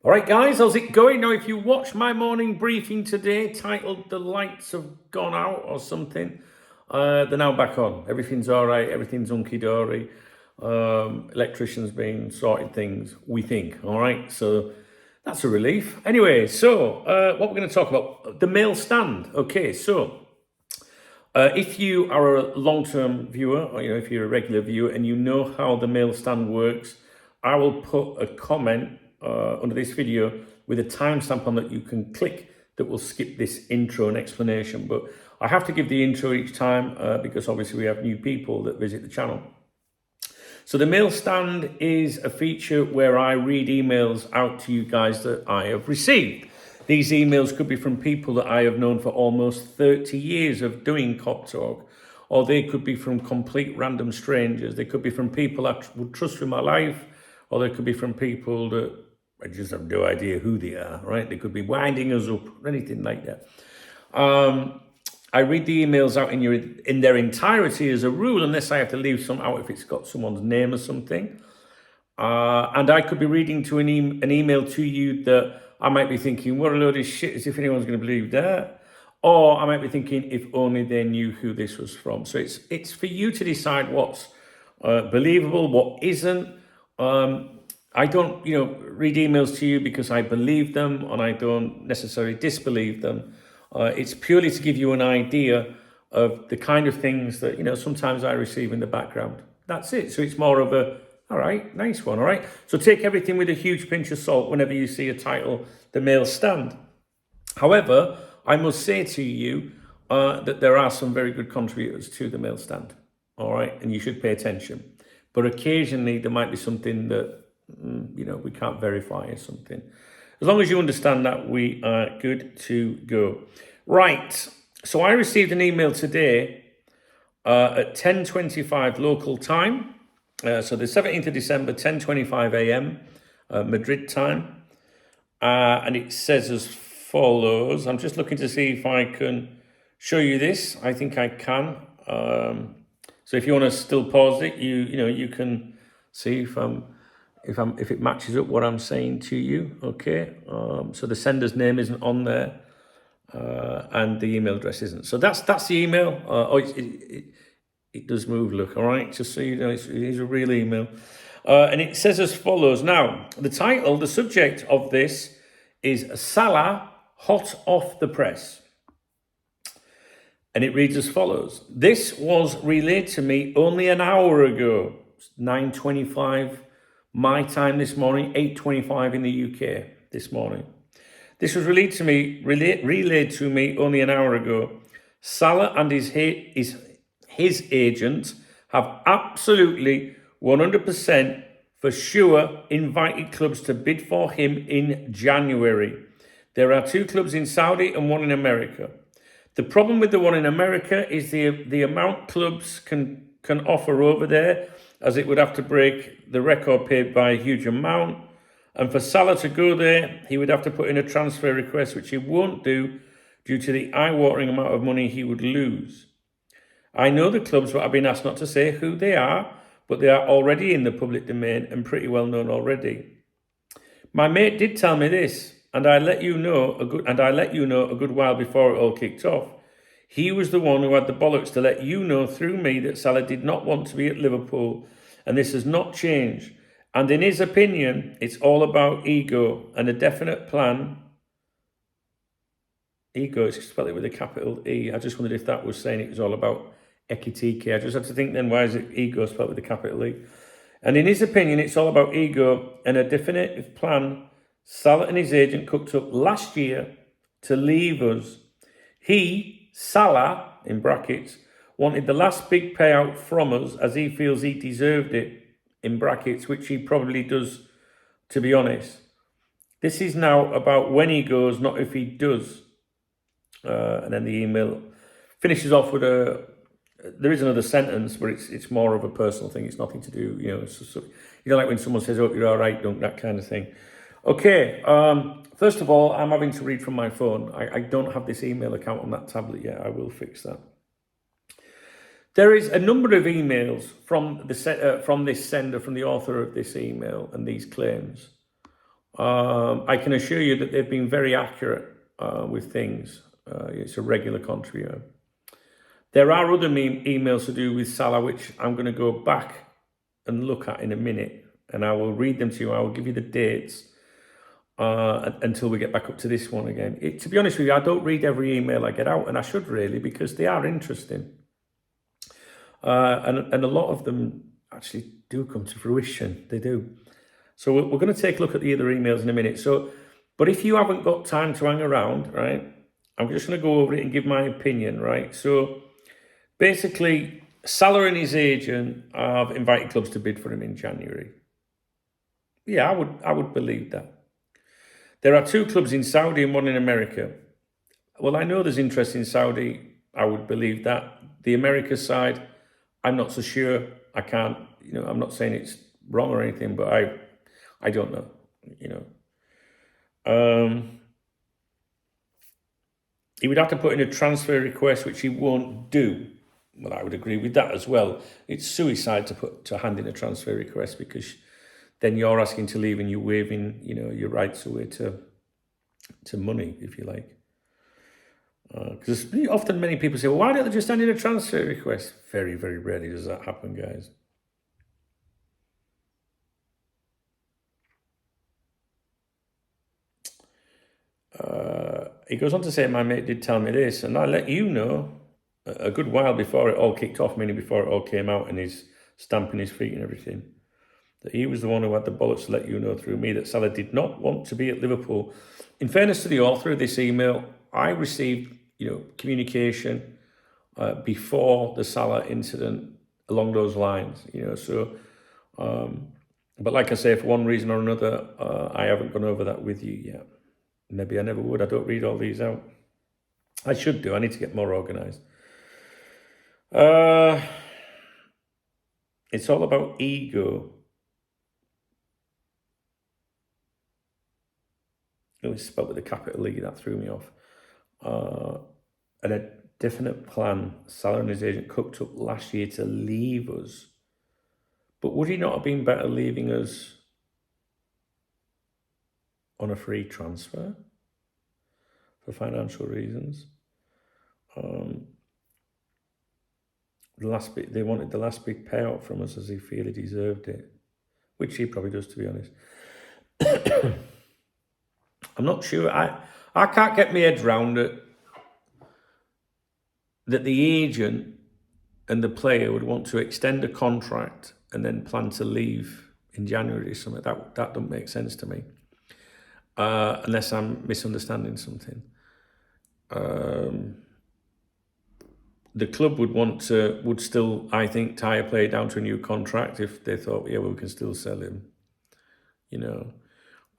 All right, guys, how's it going? Now, if you watch my morning briefing today, titled "The Lights Have Gone Out" or something, they're now back on. Everything's all right. Everything's hunky-dory. Electricians been sorting things, we think. All right, so that's a relief. Anyway, so what we're going to talk about, the mail stand. Okay, so if you are a long-term viewer, or if you're a regular viewer and you know how the mail stand works, I will put a comment under this video with a timestamp on that you can click that will skip this intro and explanation. But I have to give the intro each time because obviously we have new people that visit the channel. So the mail stand is a feature where I read emails out to you guys that I have received. These emails could be from people that I have known for almost 30 years of doing Cop Talk, or they could be from complete random strangers. They could be from people I would trust with my life, or they could be from people that I just have no idea who they are, right? They could be winding us up or anything like that. I read the emails out in their entirety as a rule, unless I have to leave some out if it's got someone's name or something. And I could be reading to an email to you that I might be thinking, what a load of shit, as if anyone's going to believe that. Or I might be thinking, if only they knew who this was from. So it's for you to decide what's believable, what isn't. I don't, read emails to you because I believe them, and I don't necessarily disbelieve them. It's purely to give you an idea of the kind of things that, sometimes I receive in the background. That's it. So it's more of a, all right, nice one, all right? So take everything with a huge pinch of salt whenever you see a title, The Mail Stand. However, I must say to you that there are some very good contributors to The Mail Stand, all right? And you should pay attention. But occasionally there might be something that, we can't verify or something. As long as you understand that, we are good to go. Right, so I received an email today at 10:25 local time. So the 17th of December, 10:25 a.m. Madrid time. And it says as follows. I'm just looking to see if I can show you this. I think I can. So if you want to still pause it, you can see if it matches up what I'm saying to you. Okay. So the sender's name isn't on there, and the email address isn't. So that's the email. It does move, look, all right? Just so you know, it's a real email. And it says as follows. Now, the subject of this is Salah, hot off the press. And it reads as follows. This was relayed to me only an hour ago, 9:25 my time this morning, 8:25 in the UK this morning. This was relayed to me only an hour ago. Salah and his agent have absolutely 100% for sure invited clubs to bid for him in January. There are 2 clubs in Saudi and 1 in America. The problem with the one in America is the amount clubs can offer over there, as it would have to break the record paid by a huge amount. And for Salah to go there, he would have to put in a transfer request, which he won't do due to the eye-watering amount of money he would lose. I know the clubs, but I've been asked not to say who they are, but they are already in the public domain and pretty well known already. My mate did tell me this, and I let you know a good while before it all kicked off. He was the one who had the bollocks to let you know through me that Salah did not want to be at Liverpool, and this has not changed. And in his opinion, it's all about ego and a definite plan. Ego is spelled with a capital E. I just wondered if that was saying it was all about Ekitike. I just had to think then, why is it ego spelled with a capital E? And in his opinion, it's all about ego and a definitive plan Salah and his agent cooked up last year to leave us. He, Salah, in brackets, wanted the last big payout from us as he feels he deserved it, in brackets, which he probably does, to be honest. This is now about when he goes, not if he does. And then the email finishes off with there is another sentence, but it's more of a personal thing. It's nothing to do, like when someone says, "Oh, you're all right, don't," that kind of thing. Okay, first of all, I'm having to read from my phone. I don't have this email account on that tablet yet. I will fix that. There is a number of emails from this sender, from the author of this email and these claims. I can assure you that they've been very accurate with things. It's a regular contributor. There are other emails to do with Salah, which I'm going to go back and look at in a minute, and I will read them to you. I will give you the dates until we get back up to this one again. To be honest with you, I don't read every email I get out, and I should really, because they are interesting. And a lot of them actually do come to fruition. They do. So we're going to take a look at the other emails in a minute. But if you haven't got time to hang around, right, I'm just going to go over it and give my opinion, right? So basically, Salah and his agent have invited clubs to bid for him in January. Yeah, I would believe that. There are 2 clubs in Saudi and 1 in America. Well, I know there's interest in Saudi. I would believe that. The America side, I'm not so sure. I can't, I'm not saying it's wrong or anything, but I don't know, He would have to put in a transfer request, which he won't do. Well, I would agree with that as well. It's suicide to hand in a transfer request, because then you're asking to leave and you're waiving, your rights away to money, if you like. Because often many people say, well, why don't they just hand in a transfer request? Very, very rarely does that happen, guys. He goes on to say, my mate did tell me this, and I let you know a good while before it all kicked off, meaning before it all came out and he's stamping his feet and everything, that he was the one who had the bollocks to let you know through me that Salah did not want to be at Liverpool. In fairness to the author of this email, I received, communication before the Salah incident along those lines, but like I say, for one reason or another, I haven't gone over that with you yet. Maybe I never would. I don't read all these out. I should do. I need to get more organised. It's all about ego. It was spelled with a capital E. That threw me off. And a definite plan Salah and his agent cooked up last year to leave us. But would he not have been better leaving us on a free transfer for financial reasons? The last bit, they wanted the last big payout from us, as he feel he deserved it, which he probably does, to be honest. I'm not sure. I can't get my head round it, that the agent and the player would want to extend a contract and then plan to leave in January or something. That doesn't make sense to me, unless I'm misunderstanding something. The club would still, I think, tie a player down to a new contract if they thought, yeah, well, we can still sell him,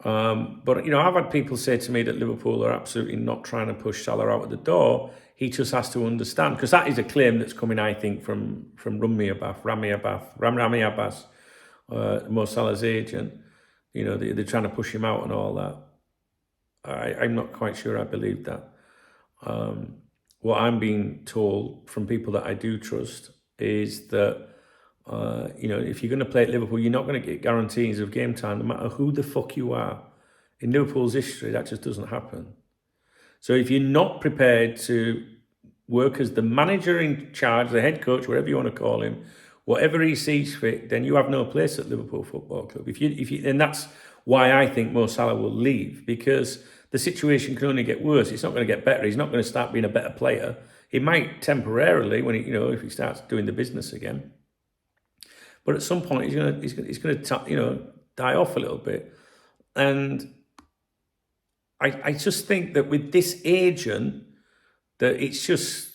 But, I've had people say to me that Liverpool are absolutely not trying to push Salah out of the door. He just has to understand, because that is a claim that's coming, I think, from Rami Abbas, Mo Salah's agent. They're trying to push him out and all that. I'm not quite sure I believe that. What I'm being told from people that I do trust is that, if you're going to play at Liverpool, you're not going to get guarantees of game time, no matter who the fuck you are. In Liverpool's history, that just doesn't happen. So if you're not prepared to work as the manager in charge, the head coach, whatever you want to call him, whatever he sees fit, then you have no place at Liverpool Football Club. And that's why I think Mo Salah will leave, because the situation can only get worse. It's not going to get better. He's not going to start being a better player. He might temporarily when if he starts doing the business again. But at some point, he's going to die off a little bit. And I just think that with this agent, that it's just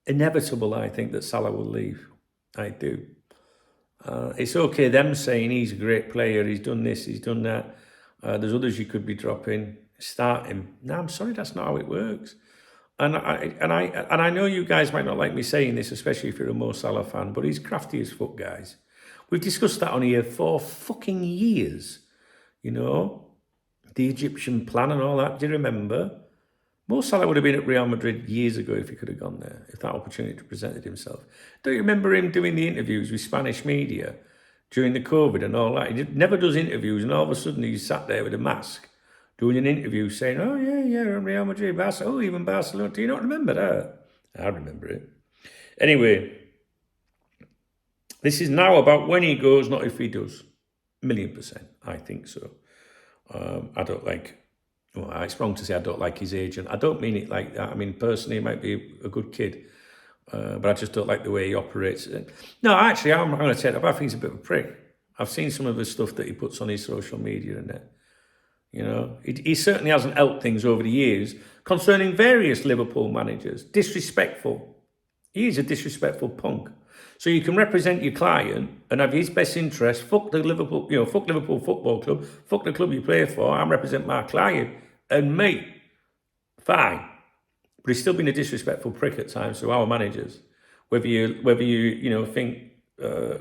inevitable, I think, that Salah will leave. I do. It's okay them saying he's a great player, he's done this, he's done that. There's others you could be dropping, start him. No, I'm sorry, that's not how it works. And I know you guys might not like me saying this, especially if you're a Mo Salah fan, but he's crafty as fuck, guys. We've discussed that on here for fucking years. The Egyptian plan and all that. Do you remember? Mo Salah would have been at Real Madrid years ago if he could have gone there, if that opportunity presented himself. Don't you remember him doing the interviews with Spanish media, during the COVID and all that. He never does interviews, and all of a sudden he's sat there with a mask doing an interview saying, oh, yeah, Real Madrid, Barcelona, oh, even Barcelona. Do you not remember that? I remember it. Anyway, this is now about when he goes, not if he does. 1,000,000%. I think so. I don't like, well, it's wrong to say I don't like his agent. I don't mean it like that. I mean, personally, he might be a good kid, but I just don't like the way he operates. No, actually, I'm going to say that, but I think he's a bit of a prick. I've seen some of the stuff that he puts on his social media and that. You know, he certainly hasn't helped things over the years concerning various Liverpool managers. Disrespectful. He is a disrespectful punk. So you can represent your client and have his best interest. Fuck the Liverpool, fuck Liverpool Football Club. Fuck the club you play for. I'm representing my client and me. Fine, but he's still been a disrespectful prick at times to our managers. Whether you think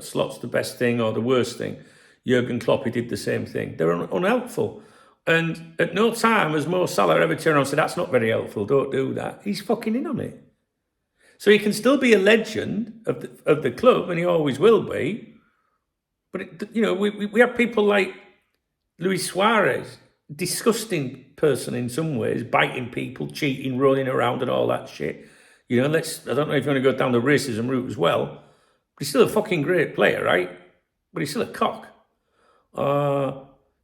Slot's the best thing or the worst thing, Jurgen Klopp, he did the same thing. They're unhelpful. And at no time has Mo Salah ever turned around and said, that's not very helpful, don't do that. He's fucking in on it. So he can still be a legend of the club, and he always will be. But, we have people like Luis Suarez, disgusting person in some ways, biting people, cheating, rolling around and all that shit. I don't know if you want to go down the racism route as well, but he's still a fucking great player, right? But he's still a cock.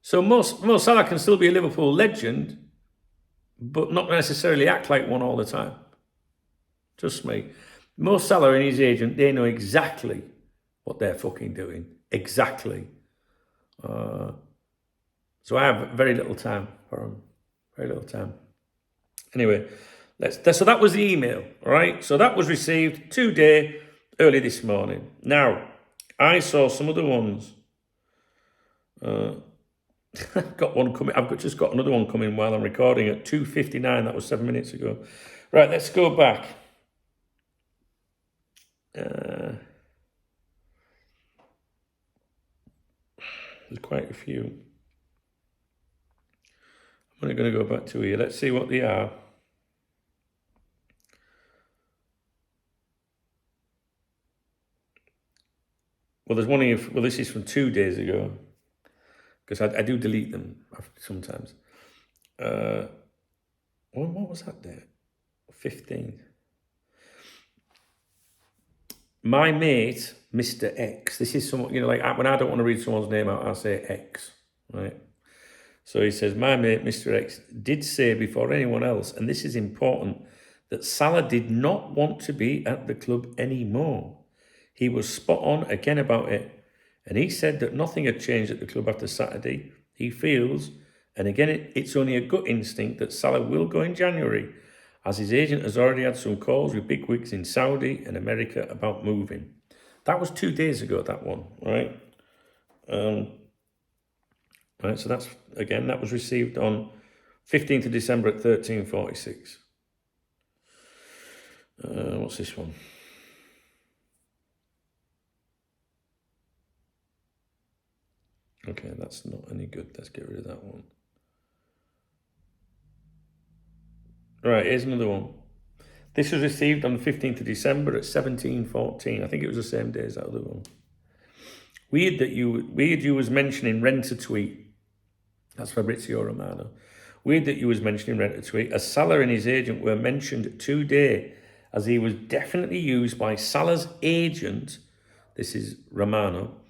So Mo Salah can still be a Liverpool legend, but not necessarily act like one all the time. Trust me. Mo Salah and his agent, they know exactly what they're fucking doing. Exactly. So I have very little time for him. Very little time. Anyway, so that was the email, all right? So that was received today, early this morning. Now, I saw some other ones. Got one coming. Just got another one coming while I'm recording at 2:59. That was 7 minutes ago. Right, let's go back. There's quite a few. I'm only going to go back to here. Let's see what they are. Well, there's one here. Well, this is from 2 days ago, because I do delete them sometimes. What was that there? 15. My mate, Mr. X. This is someone, like when I don't want to read someone's name out, I say X, right? So he says, my mate, Mr. X, did say before anyone else, and this is important, that Salah did not want to be at the club anymore. He was spot on again about it. And he said that nothing had changed at the club after Saturday. He feels, and again, it's only a gut instinct, that Salah will go in January, as his agent has already had some calls with bigwigs in Saudi and America about moving. That was 2 days ago, that one, right? Right, so that was received on 15th of December at 13:46. What's this one? Okay, that's not any good. Let's get rid of that one. Right, here's another one. This was received on the 15th of December at 17:14. I think it was the same day as that other one. Weird you was mentioning Renter tweet. That's Fabrizio Romano. Weird that you was mentioning Renter tweet, as Salah and his agent were mentioned today, as he was definitely used by Salah's agent. This is Romano.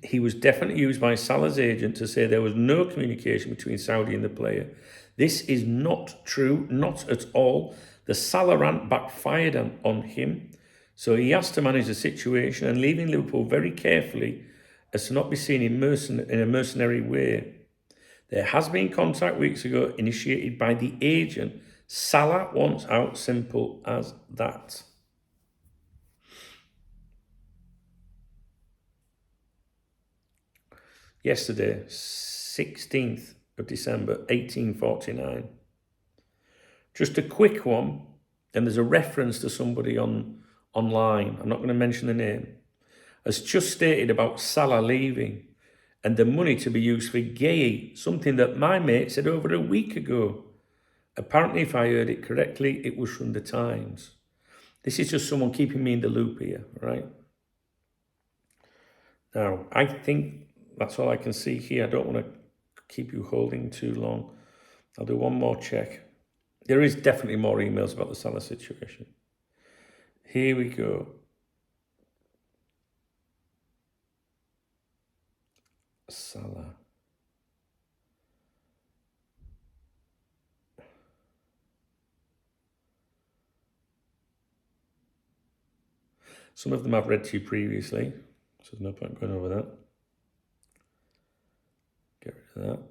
He was definitely used by Salah's agent to say there was no communication between Saudi and the player. This is not true, not at all. The Salah rant backfired on him, so he has to manage the situation and leaving Liverpool very carefully as to not be seen in a mercenary way. There has been contact weeks ago initiated by the agent. Salah wants out, simple as that. Yesterday, 16th of December, 1849. Just a quick one, and there's a reference to somebody online, I'm not going to mention the name, has just stated about Salah leaving and the money to be used for Gay, something that my mate said over a week ago. Apparently, if I heard it correctly, it was from the Times. This is just someone keeping me in the loop here, right? Now, I think that's all I can see here. I don't want to keep you holding too long. I'll do one more check. There is definitely more emails about the Salah situation. Here we go. Salah. Some of them I've read to you previously, so there's no point going over that. Get rid of that.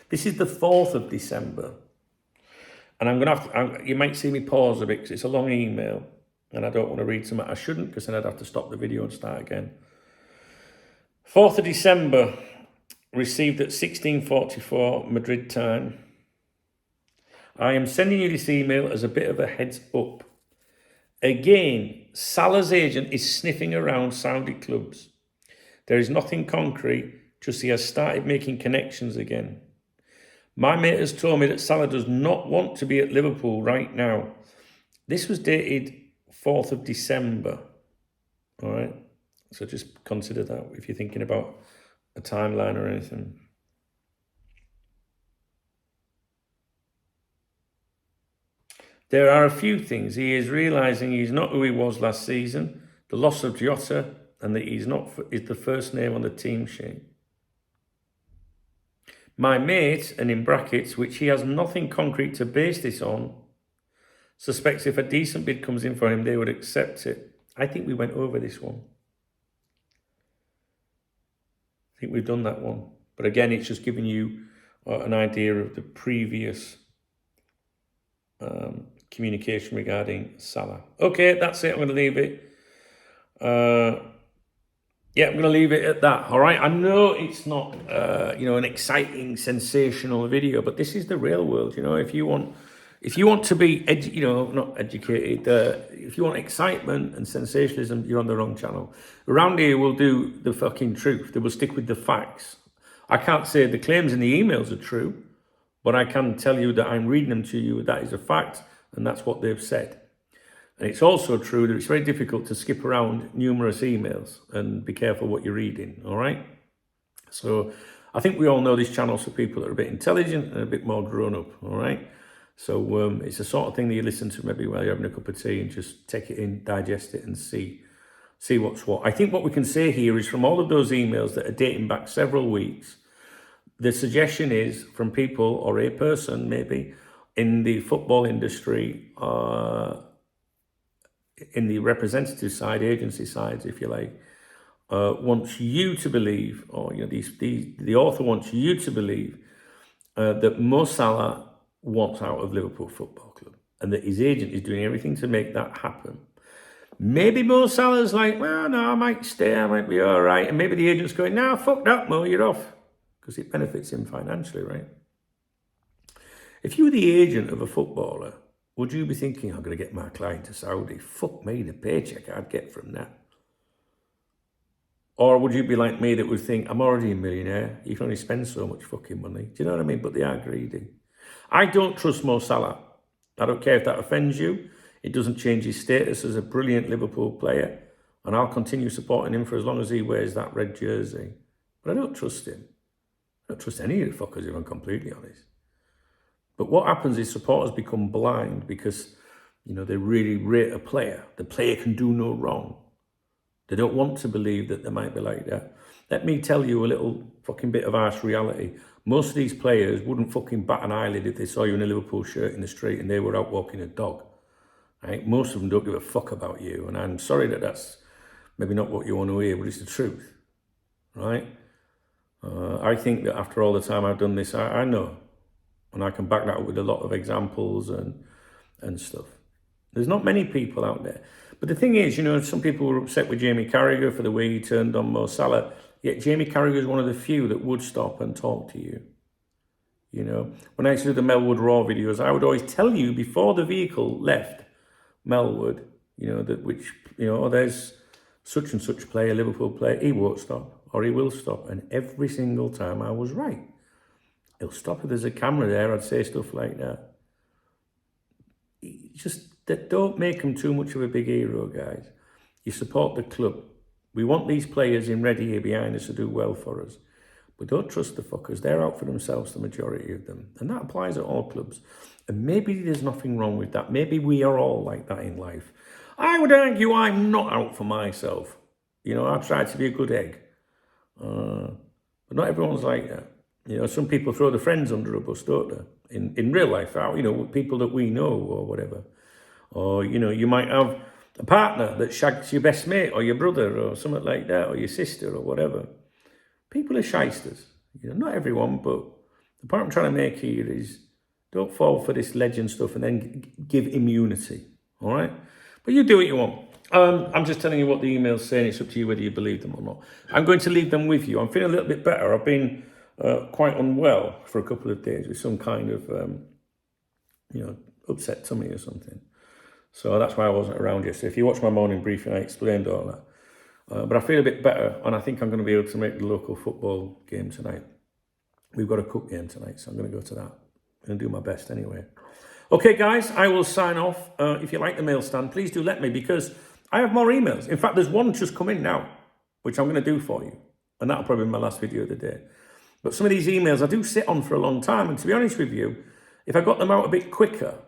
This is the 4th of December. And I'm going to have to, you might see me pause a bit because it's a long email and I don't want to read something I shouldn't because then I'd have to stop the video and start again. 4th of December, received at 16:44 Madrid time. I am sending you this email as a bit of a heads up. Again, Salah's agent is sniffing around Saudi clubs. There is nothing concrete, just he has started making connections again. My mate has told me that Salah does not want to be at Liverpool right now. This was dated 4th of December. All right. So just consider that if you're thinking about a timeline or anything. There are a few things. He is realising he's not who he was last season, the loss of Jota, and that he's not is the first name on the team sheet. My mate, and in brackets, which he has nothing concrete to base this on, suspects if a decent bid comes in for him, they would accept it. I think we went over this one. I think we've done that one. But again, it's just giving you an idea of the previous communication regarding Salah. Okay, that's it. I'm going to leave it. Yeah, I'm going to leave it at that. All right. I know it's not, an exciting, sensational video, but this is the real world. If you want to be, not educated, if you want excitement and sensationalism, you're on the wrong channel. Around here, we'll do the fucking truth. They will stick with the facts. I can't say the claims in the emails are true, but I can tell you that I'm reading them to you. That is a fact, and that's what they've said. And it's also true that it's very difficult to skip around numerous emails and be careful what you're reading, all right? So I think we all know this channel's for people that are a bit intelligent and a bit more grown up, all right? So it's the sort of thing that you listen to maybe while you're having a cup of tea and just take it in, digest it and see what's what. I think what we can say here is from all of those emails that are dating back several weeks, the suggestion is from people or a person maybe in the football industry, in the representative side, agency sides, if you like, wants you to believe, or the author wants you to believe that Mo Salah wants out of Liverpool Football Club, and that his agent is doing everything to make that happen. Maybe Mo Salah's like, well, no, I might stay, I might be all right, and maybe the agent's going, no, fuck that, Mo, you're off, because it benefits him financially, right? If you were the agent of a footballer, would you be thinking, I'm going to get my client to Saudi? Fuck me, the paycheck I'd get from that. Or would you be like me that would think, I'm already a millionaire, you can only spend so much fucking money. Do you know what I mean? But they are greedy. I don't trust Mo Salah. I don't care if that offends you. It doesn't change his status as a brilliant Liverpool player. And I'll continue supporting him for as long as he wears that red jersey. But I don't trust him. I don't trust any of the fuckers, if I'm completely honest. But what happens is supporters become blind because, they really rate a player. The player can do no wrong. They don't want to believe that they might be like that. Let me tell you a little fucking bit of harsh reality. Most of these players wouldn't fucking bat an eyelid if they saw you in a Liverpool shirt in the street and they were out walking a dog. Right? Most of them don't give a fuck about you. And I'm sorry that that's maybe not what you want to hear, but it's the truth. Right? I think that after all the time I've done this, I know. And I can back that up with a lot of examples and stuff. There's not many people out there. But the thing is, some people were upset with Jamie Carragher for the way he turned on Mo Salah. Yet Jamie Carragher is one of the few that would stop and talk to you. When I used to do the Melwood Raw videos, I would always tell you before the vehicle left Melwood, there's such and such player, Liverpool player, he won't stop or he will stop. And every single time I was right. He'll stop if there's a camera there, I'd say stuff like that. don't make them too much of a big hero, guys. You support the club. We want these players in red here behind us to do well for us. But don't trust the fuckers. They're out for themselves, the majority of them. And that applies at all clubs. And maybe there's nothing wrong with that. Maybe we are all like that in life. I would argue I'm not out for myself. You know, I try to be a good egg. But not everyone's like that. You know, some people throw their friends under a bus, don't they? In real life, you know, people that we know or whatever. Or, you know, you might have a partner that shags your best mate or your brother or something like that, or your sister or whatever. People are shysters. You know, not everyone, but the point I'm trying to make here is don't fall for this legend stuff and then give immunity, all right? But you do what you want. I'm just telling you what the email's saying. It's up to you whether you believe them or not. I'm going to leave them with you. I'm feeling a little bit better. I've been quite unwell for a couple of days with some kind of, you know, upset tummy or something. So that's why I wasn't around yesterday. If you watch my morning briefing, I explained all that. But I feel a bit better, and I think I'm going to be able to make the local football game tonight. We've got a cup game tonight, so I'm going to go to that. I'm going to do my best anyway. Okay, guys, I will sign off. If you like the mail stand, please do let me, because I have more emails. In fact, there's one just come in now, which I'm going to do for you. And that'll probably be my last video of the day. But some of these emails I do sit on for a long time. And to be honest with you, if I got them out a bit quicker,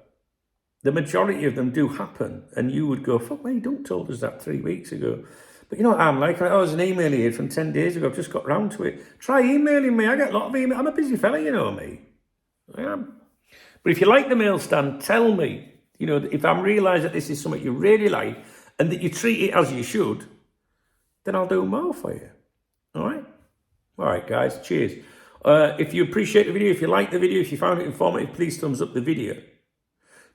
the majority of them do happen. And you would go, fuck me, you don't told us that 3 weeks ago. But you know what I'm like? I was an email here from 10 days ago. I've just got round to it. Try emailing me. I get a lot of emails. I'm a busy fella, you know me. I am. But if you like the mail stand, tell me. You know, if I realise that this is something you really like and that you treat it as you should, then I'll do more for you. All right? All right, guys. Cheers. If you appreciate the video, if you like the video, if you found it informative, please thumbs up the video.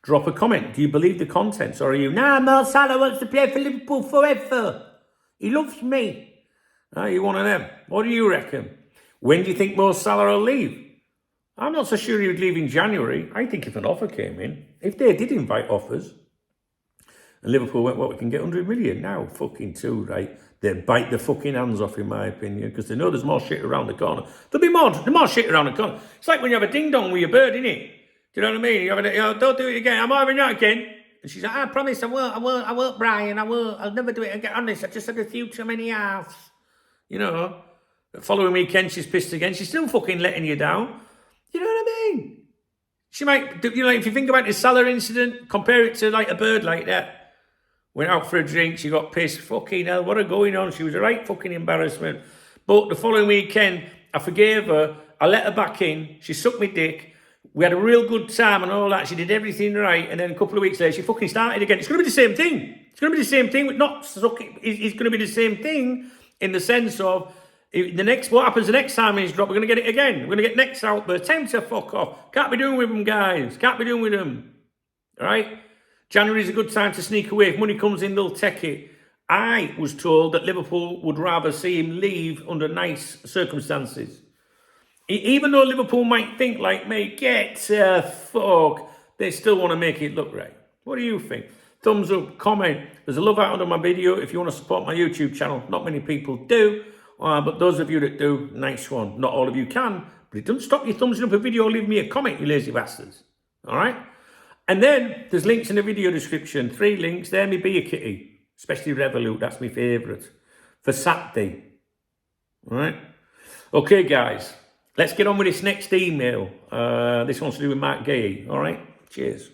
Drop a comment. Do you believe the contents? Or are you, Mo Salah wants to play for Liverpool forever. He loves me. Are you one of them? What do you reckon? When do you think Mo Salah will leave? I'm not so sure he would leave in January. I think if an offer came in, if they did invite offers, and Liverpool went, well, we can get 100 million now, fucking two, right? They'd bite the fucking hands off, in my opinion, because they know there's more shit around the corner. There'll be more shit around the corner. It's like when you have a ding-dong with your bird, innit? Do you know what I mean? You have a, don't do it again. I'm having that again. And she's like, I promise I won't, Brian. I'll never do it again. Honest, I just had a few too many halves. You know, the following weekend, she's pissed again. She's still fucking letting you down. You know what I mean? She might, you know, if you think about the Salah incident, compare it to like a bird like that. Went out for a drink, she got pissed. Fucking hell, what are going on? She was a right fucking embarrassment. But the following weekend, I forgave her. I let her back in. She sucked me dick. We had a real good time and all that. She did everything right. And then a couple of weeks later, she fucking started again. It's going to be the same thing. It's going to be the same thing. With not sucking. It's going to be the same thing in the sense of what happens the next time he's dropped, we're going to get it again. We're going to get next outburst. Time to fuck off. Can't be doing with them, guys. Can't be doing with them. All right? January is a good time to sneak away. If money comes in, they'll take it. I was told that Liverpool would rather see him leave under nice circumstances. Even though Liverpool might think like me, get fuck, they still want to make it look right. What do you think? Thumbs up, comment. There's a love out under my video if you want to support my YouTube channel. Not many people do. But those of you that do, nice one. Not all of you can, but it doesn't stop you thumbsing up a video or leaving me a comment, you lazy bastards. All right? And then there's links in the video description. 3 links. There may be a kitty, especially Revolut. That's my favourite. For Saturday. All right? Okay, guys. Let's get on with this next email. This one's to do with Mark Gay. All right? Cheers.